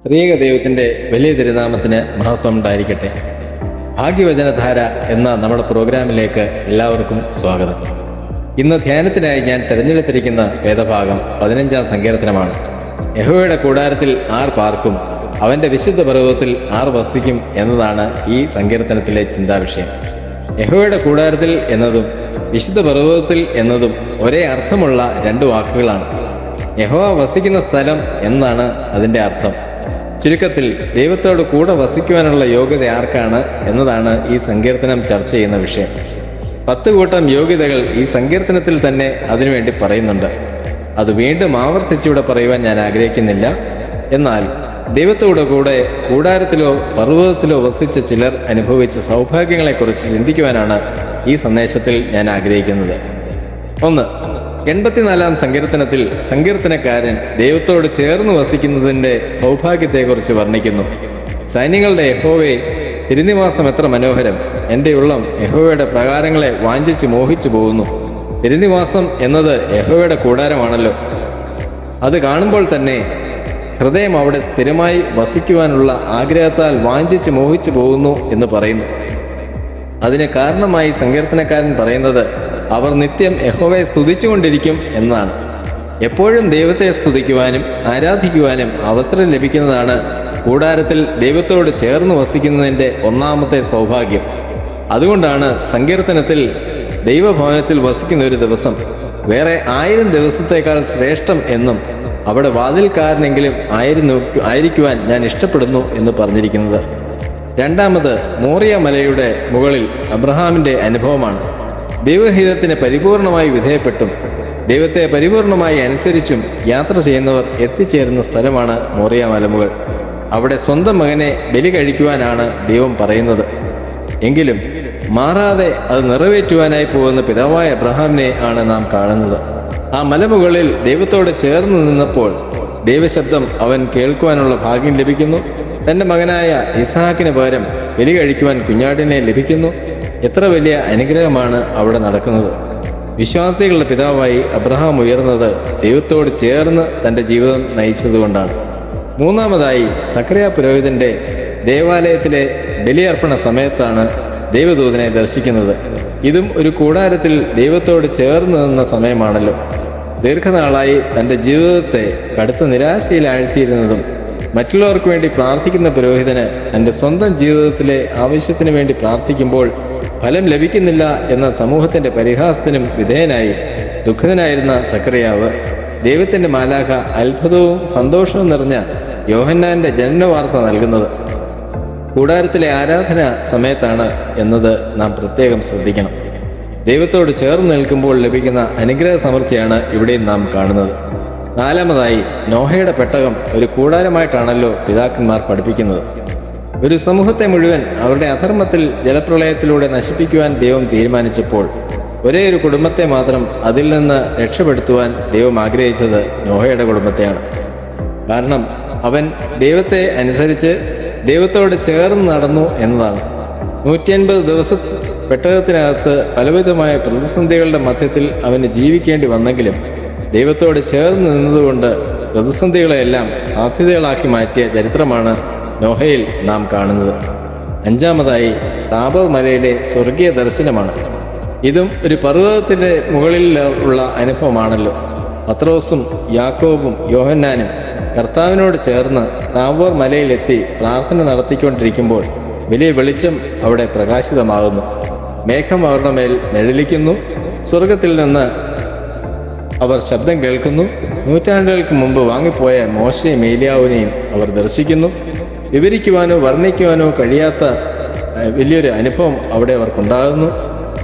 ത്രിയേക ദൈവത്തിൻ്റെ വലിയ തിരുനാമത്തിന് മഹത്വം ഉണ്ടായിരിക്കട്ടെ. ഭാഗ്യവചനധാര എന്ന നമ്മുടെ പ്രോഗ്രാമിലേക്ക് എല്ലാവർക്കും സ്വാഗതം. ഇന്ന് ധ്യാനത്തിനായി ഞാൻ തിരഞ്ഞെടുത്തിരിക്കുന്ന വേദഭാഗം 15-ാം സങ്കീർത്തനമാണ്. യഹോവയുടെ കൂടാരത്തിൽ ആർ പാർക്കും, അവൻ്റെ വിശുദ്ധ പർവ്വതത്തിൽ ആർ വസിക്കും എന്നതാണ് ഈ സങ്കീർത്തനത്തിലെ ചിന്താവിഷയം. യഹോവയുടെ കൂടാരത്തിൽ എന്നതും വിശുദ്ധ പർവ്വതത്തിൽ എന്നതും ഒരേ അർത്ഥമുള്ള രണ്ട് വാക്കുകളാണ്. യഹോവ വസിക്കുന്ന സ്ഥലം എന്നാണ് അതിൻ്റെ അർത്ഥം. ചുരുക്കത്തിൽ ദൈവത്തോട് കൂടെ വസിക്കുവാനുള്ള യോഗ്യത ആർക്കാണ് എന്നതാണ് ഈ സങ്കീർത്തനം ചർച്ച ചെയ്യുന്ന വിഷയം. 10 കൂട്ടം യോഗ്യതകൾ ഈ സങ്കീർത്തനത്തിൽ തന്നെ അതിനുവേണ്ടി പറയുന്നുണ്ട്. അത് വീണ്ടും ആവർത്തിച്ചിവിടെ പറയുവാൻ ഞാൻ ആഗ്രഹിക്കുന്നില്ല. എന്നാൽ ദൈവത്തോട് കൂടെ കൂടാരത്തിലോ പർവ്വതത്തിലോ വസിച്ച ചിലർ അനുഭവിച്ച സൗഭാഗ്യങ്ങളെക്കുറിച്ച് ചിന്തിക്കുവാനാണ് ഈ സന്ദേശത്തിൽ ഞാൻ ആഗ്രഹിക്കുന്നത്. 1. 84-ാം സങ്കീർത്തനത്തിൽ സങ്കീർത്തനക്കാരൻ ദൈവത്തോട് ചേർന്ന് വസിക്കുന്നതിൻ്റെ സൗഭാഗ്യത്തെക്കുറിച്ച് വർണ്ണിക്കുന്നു. സൈന്യങ്ങളുടെ യഹോവേ, തിരുനിവാസം എത്ര മനോഹരം! എൻ്റെ ഉള്ളം യഹോവയുടെ പ്രകാരങ്ങളെ വാഞ്ചിച്ച് മോഹിച്ചു പോകുന്നു. തിരുനിവാസം എന്നത് യഹോവയുടെ കൂടാരമാണല്ലോ. അത് കാണുമ്പോൾ തന്നെ ഹൃദയം അവിടെ സ്ഥിരമായി വസിക്കുവാനുള്ള ആഗ്രഹത്താൽ വാഞ്ചിച്ച് മോഹിച്ചു പോകുന്നു എന്ന് പറയുന്നു. അതിന് കാരണമായി സങ്കീർത്തനക്കാരൻ പറയുന്നത് അവർ നിത്യം യഹോവയെ സ്തുതിച്ചുകൊണ്ടിരിക്കും എന്നാണ്. എപ്പോഴും ദൈവത്തെ സ്തുതിക്കുവാനും ആരാധിക്കുവാനും അവസരം ലഭിക്കുന്നതാണ് കൂടാരത്തിൽ ദൈവത്തോട് ചേർന്ന് വസിക്കുന്നതിൻ്റെ ഒന്നാമത്തെ സൗഭാഗ്യം. അതുകൊണ്ടാണ് സങ്കീർത്തനത്തിൽ ദൈവഭവനത്തിൽ വസിക്കുന്ന ഒരു ദിവസം വേറെ 1000 ദിവസത്തേക്കാൾ ശ്രേഷ്ഠം എന്നും അവിടെ വാതിൽക്കാരനെങ്കിലും ആയിരിക്കുവാൻ ഞാൻ ഇഷ്ടപ്പെടുന്നു എന്ന് പറഞ്ഞിരിക്കുന്നത്. 2. മോറിയ മലയുടെ മുകളിൽ അബ്രഹാമിൻ്റെ അനുഭവമാണ്. ദൈവഹിതത്തിന് പരിപൂർണമായി വിധേയപ്പെട്ടും ദൈവത്തെ പരിപൂർണമായി അനുസരിച്ചും യാത്ര ചെയ്യുന്നവർ എത്തിച്ചേരുന്ന സ്ഥലമാണ് മോറിയ മലമുകൾ. അവിടെ സ്വന്തം മകനെ ബലി കഴിക്കുവാനാണ് ദൈവം പറയുന്നത്. എങ്കിലും മാറാതെ അത് നിറവേറ്റുവാനായി പോകുന്ന പിതാവായ അബ്രഹാമിനെ ആണ് നാം കാണുന്നത്. ആ മലമുകളിൽ ദൈവത്തോട് ചേർന്ന് നിന്നപ്പോൾ ദൈവശബ്ദം അവൻ കേൾക്കുവാനുള്ള ഭാഗ്യം ലഭിക്കുന്നു. തൻ്റെ മകനായ ഇസ്ഹാക്കിന് പകരം ബലി കഴിക്കുവാൻ കുഞ്ഞാടിനെ ലഭിക്കുന്നു. എത്ര വലിയ അനുഗ്രഹമാണ് അവിടെ നടക്കുന്നത്! വിശ്വാസികളുടെ പിതാവായി അബ്രഹാം ഉയർന്നത് ദൈവത്തോട് ചേർന്ന് തൻ്റെ ജീവിതം നയിച്ചതുകൊണ്ടാണ്. 3. സക്കറിയ പുരോഹിതൻ്റെ ദേവാലയത്തിലെ ബലിയർപ്പണ സമയത്താണ് ദൈവദൂതനെ ദർശിക്കുന്നത്. ഇതും ഒരു കൂടാരത്തിൽ ദൈവത്തോട് ചേർന്ന് നിന്ന സമയമാണല്ലോ. ദീർഘനാളായി തൻ്റെ ജീവിതത്തെ കടുത്ത നിരാശയിൽ ആഴ്ത്തിയിരുന്നതും മറ്റുള്ളവർക്ക് വേണ്ടി പ്രാർത്ഥിക്കുന്ന പുരോഹിതന് തൻ്റെ സ്വന്തം ജീവിതത്തിലെ ആവശ്യത്തിന് വേണ്ടി പ്രാർത്ഥിക്കുമ്പോൾ ഫലം ലഭിക്കുന്നില്ല എന്ന സമൂഹത്തിൻ്റെ പരിഹാസത്തിനും വിധേയനായി ദുഃഖിതനായിരുന്ന സക്കറിയാവ് ദൈവത്തിൻ്റെ മാലാഖ അത്ഭുതവും സന്തോഷവും നിറഞ്ഞ യോഹന്നാൻ്റെ ജനന വാർത്ത നൽകുന്നത് കൂടാരത്തിലെ ആരാധന സമയത്താണ് എന്നത് നാം പ്രത്യേകം ശ്രദ്ധിക്കണം. ദൈവത്തോട് ചേർന്ന് നിൽക്കുമ്പോൾ ലഭിക്കുന്ന അനുഗ്രഹ സമൃദ്ധിയാണ് ഇവിടെയും നാം കാണുന്നത്. 4. നോഹയുടെ പെട്ടകം ഒരു കൂടാരമായിട്ടാണല്ലോ പിതാക്കന്മാർ പഠിപ്പിക്കുന്നത്. ഒരു സമൂഹത്തെ മുഴുവൻ അവരുടെ അധർമ്മത്തിൽ ജലപ്രളയത്തിലൂടെ നശിപ്പിക്കുവാൻ ദൈവം തീരുമാനിച്ചപ്പോൾ ഒരേ ഒരു കുടുംബത്തെ മാത്രം അതിൽ നിന്ന് രക്ഷപ്പെടുത്തുവാൻ ദൈവം ആഗ്രഹിച്ചത് നോഹയുടെ കുടുംബത്തെയാണ്. കാരണം അവൻ ദൈവത്തെ അനുസരിച്ച് ദൈവത്തോട് ചേർന്ന് നടന്നു എന്നതാണ്. 150 ദിവസം പെട്ടകത്തിനകത്ത് പലവിധമായ പ്രതിസന്ധികളുടെ മധ്യത്തിൽ അവന് ജീവിക്കേണ്ടി വന്നെങ്കിലും ദൈവത്തോട് ചേർന്ന് നിന്നതുകൊണ്ട് പ്രതിസന്ധികളെല്ലാം സാധ്യതകളാക്കി മാറ്റിയ ചരിത്രമാണ് നോഹയിൽ നാം കാണുന്നത്. 5. താബോർ മലയിലെ സ്വർഗീയ ദർശനമാണ്. ഇതും ഒരു പർവ്വതത്തിൻ്റെ മുകളിൽ ഉള്ള അനുഭവമാണല്ലോ. പത്രോസും യാക്കോബും യോഹന്നാനും കർത്താവിനോട് ചേർന്ന് താബോർ മലയിലെത്തി പ്രാർത്ഥന നടത്തിക്കൊണ്ടിരിക്കുമ്പോൾ വലിയ വെളിച്ചം അവിടെ പ്രകാശിതമാകുന്നു. മേഘം അവരുടെ മേൽ നിഴലിക്കുന്നു. സ്വർഗത്തിൽ നിന്ന് അവർ ശബ്ദം കേൾക്കുന്നു. നൂറ്റാണ്ടുകൾക്ക് മുമ്പ് വാങ്ങിപ്പോയ മോശയും ഏലിയാവിനെയും അവർ ദർശിക്കുന്നു. വിവരിക്കുവാനോ വർണ്ണിക്കുവാനോ കഴിയാത്ത വലിയൊരു അനുഭവം അവിടെ അവർക്കുണ്ടാകുന്നു.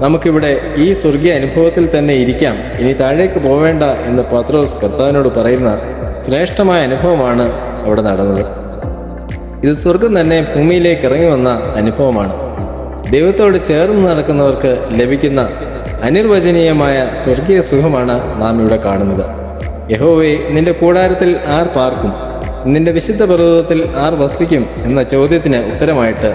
നമുക്കിവിടെ ഈ സ്വർഗീയ അനുഭവത്തിൽ തന്നെ ഇരിക്കാം, ഇനി താഴേക്ക് പോവേണ്ട എന്ന് പത്രോസ് കർത്താവിനോട് പറയുന്ന ശ്രേഷ്ഠമായ അനുഭവമാണ് അവിടെ നടന്നത്. ഇത് സ്വർഗം തന്നെ ഭൂമിയിലേക്ക് ഇറങ്ങി വന്ന അനുഭവമാണ്. ദൈവത്തോട് ചേർന്ന് നടക്കുന്നവർക്ക് ലഭിക്കുന്ന അനിർവചനീയമായ സ്വർഗീയ സുഖമാണ് നാം ഇവിടെ കാണുന്നത്. യഹോവേ, നിന്റെ കൂടാരത്തിൽ ആർ പാർക്കും, നിന്റെ വിശുദ്ധ പർവ്വതത്തിൽ ആർ വസിക്കും എന്ന ചോദ്യത്തിന് ഉത്തരമായിട്ട്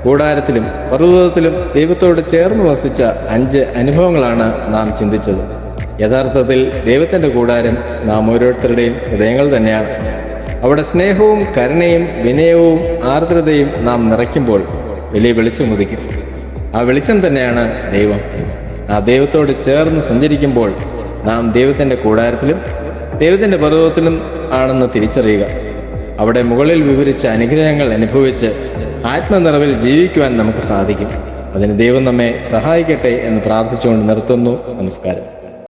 കൂടാരത്തിലും പർവ്വതത്തിലും ദൈവത്തോട് ചേർന്ന് വസിച്ച 5 അനുഭവങ്ങളാണ് നാം ചിന്തിച്ചത്. യഥാർത്ഥത്തിൽ ദൈവത്തിൻ്റെ കൂടാരം നാം ഓരോരുത്തരുടെയും ഹൃദയങ്ങൾ തന്നെയാണ്. അവിടെ സ്നേഹവും കരുണയും വിനയവും ആർദ്രതയും നാം നിറയ്ക്കുമ്പോൾ വലിയ വെളിച്ചം ഉദിക്കും. ആ വെളിച്ചം തന്നെയാണ് ദൈവം. ആ ദൈവത്തോട് ചേർന്ന് സഞ്ചരിക്കുമ്പോൾ നാം ദൈവത്തിൻ്റെ കൂടാരത്തിലും ദൈവത്തിൻ്റെ പർവ്വതത്തിലും ആണെന്ന് തിരിച്ചറിയുക. അവിടെ മുകളിൽ വിവരിച്ച അനുഗ്രഹങ്ങൾ അനുഭവിച്ച് ആത്മനിറവിൽ ജീവിക്കുവാൻ നമുക്ക് സാധിക്കും. അതിന് ദൈവം നമ്മെ സഹായിക്കട്ടെ എന്ന് പ്രാർത്ഥിച്ചുകൊണ്ട് നിർത്തുന്നു. നമസ്കാരം.